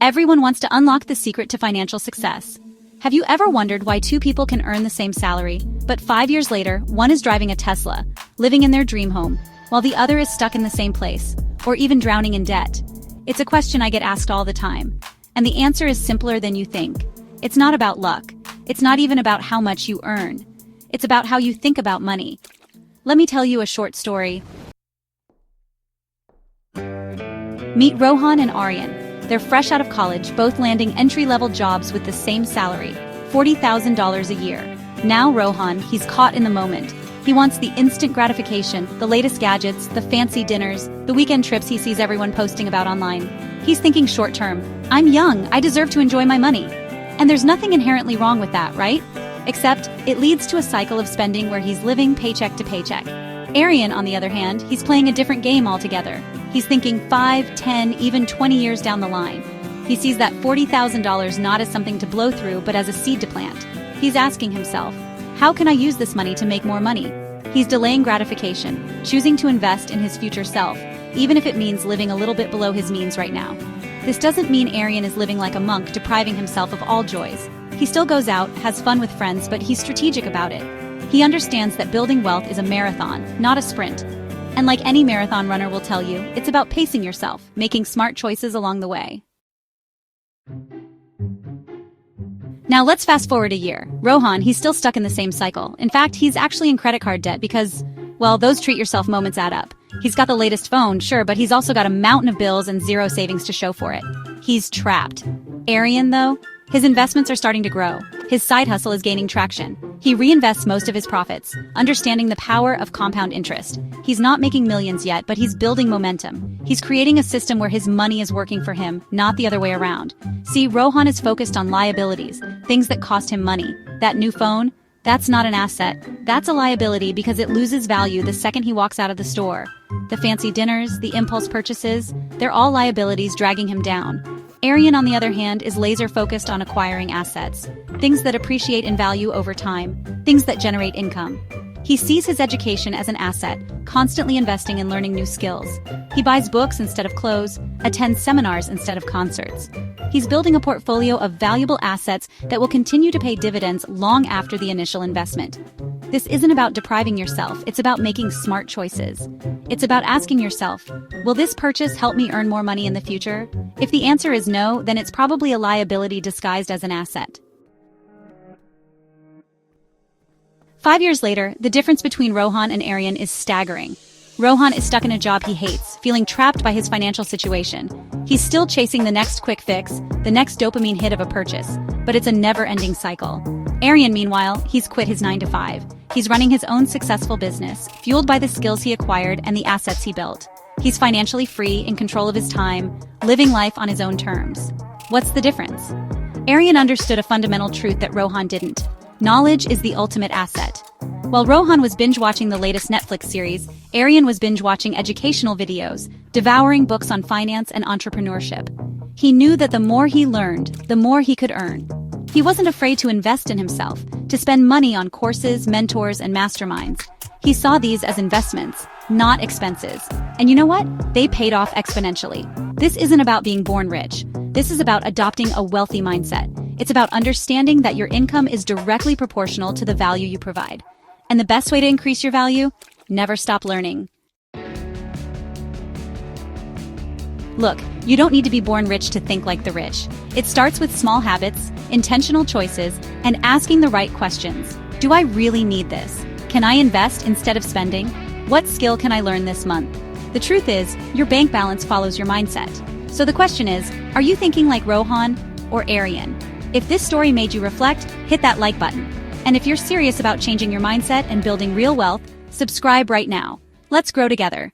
Everyone wants to unlock the secret to financial success. Have you ever wondered why two people can earn the same salary, but 5 years later, one is driving a Tesla, living in their dream home, while the other is stuck in the same place, or even drowning in debt? It's a question I get asked all the time, and the answer is simpler than you think. It's not about luck. It's not even about how much you earn. It's about how you think about money. Let me tell you a short story. Meet Rohan and Aryan. They're fresh out of college, both landing entry-level jobs with the same salary, $40,000 a year. Now Rohan, he's caught in the moment. He wants the instant gratification, the latest gadgets, the fancy dinners, the weekend trips he sees everyone posting about online. He's thinking short-term. I'm young, I deserve to enjoy my money. And there's nothing inherently wrong with that, right? Except, it leads to a cycle of spending where he's living paycheck to paycheck. Aryan, on the other hand, he's playing a different game altogether. He's thinking 5, 10, even 20 years down the line. He sees that $40,000 not as something to blow through, but as a seed to plant. He's asking himself, how can I use this money to make more money? He's delaying gratification, choosing to invest in his future self, even if it means living a little bit below his means right now. This doesn't mean Aryan is living like a monk, depriving himself of all joys. He still goes out, has fun with friends, but he's strategic about it. He understands that building wealth is a marathon, not a sprint. And like any marathon runner will tell you, it's about pacing yourself, making smart choices along the way. Now let's fast forward a year. Rohan, he's still stuck in the same cycle. In fact, he's actually in credit card debt because, well, those treat yourself moments add up. He's got the latest phone, sure, but he's also got a mountain of bills and zero savings to show for it. He's trapped. Aryan, though, his investments are starting to grow. His side hustle is gaining traction. He reinvests most of his profits, understanding the power of compound interest. He's not making millions yet, but he's building momentum. He's creating a system where his money is working for him, not the other way around. See, Rohan is focused on liabilities, things that cost him money. That new phone? That's not an asset. That's a liability because it loses value the second he walks out of the store. The fancy dinners, the impulse purchases, they're all liabilities dragging him down. Aryan, on the other hand, is laser-focused on acquiring assets, things that appreciate in value over time, things that generate income. He sees his education as an asset, constantly investing in learning new skills. He buys books instead of clothes, attends seminars instead of concerts. He's building a portfolio of valuable assets that will continue to pay dividends long after the initial investment. This isn't about depriving yourself, it's about making smart choices. It's about asking yourself, will this purchase help me earn more money in the future? If the answer is no, then it's probably a liability disguised as an asset. 5 years later, the difference between Rohan and Aryan is staggering. Rohan is stuck in a job he hates, feeling trapped by his financial situation. He's still chasing the next quick fix, the next dopamine hit of a purchase, but it's a never-ending cycle. Aryan, meanwhile, he's quit his 9-to-5. He's running his own successful business, fueled by the skills he acquired and the assets he built. He's financially free, in control of his time, living life on his own terms. What's the difference? Aryan understood a fundamental truth that Rohan didn't. Knowledge is the ultimate asset. While Rohan was binge-watching the latest Netflix series, Aryan was binge-watching educational videos, devouring books on finance and entrepreneurship. He knew that the more he learned, the more he could earn. He wasn't afraid to invest in himself, to spend money on courses, mentors, and masterminds. He saw these as investments, not expenses. And you know what? They paid off exponentially. This isn't about being born rich. This is about adopting a wealthy mindset. It's about understanding that your income is directly proportional to the value you provide. And the best way to increase your value? Never stop learning. Look, you don't need to be born rich to think like the rich. It starts with small habits, intentional choices, and asking the right questions. Do I really need this? Can I invest instead of spending? What skill can I learn this month? The truth is, your bank balance follows your mindset. So the question is, are you thinking like Rohan or Aryan? If this story made you reflect, hit that like button. And if you're serious about changing your mindset and building real wealth, subscribe right now. Let's grow together.